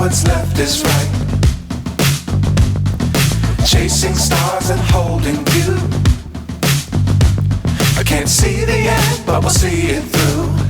what's left is right. Chasing stars and holding you. I can't see the end, but we'll see it through.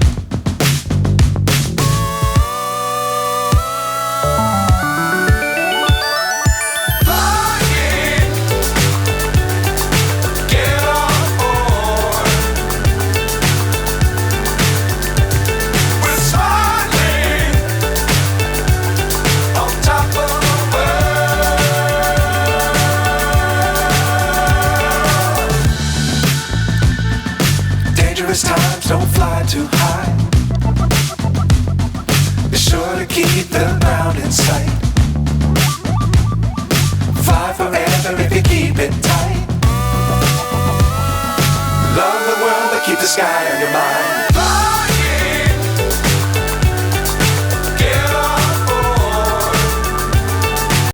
Times don't fly too high. Be sure to keep the ground in sight. Fly forever if you keep it tight. Love the world but keep the sky on your mind.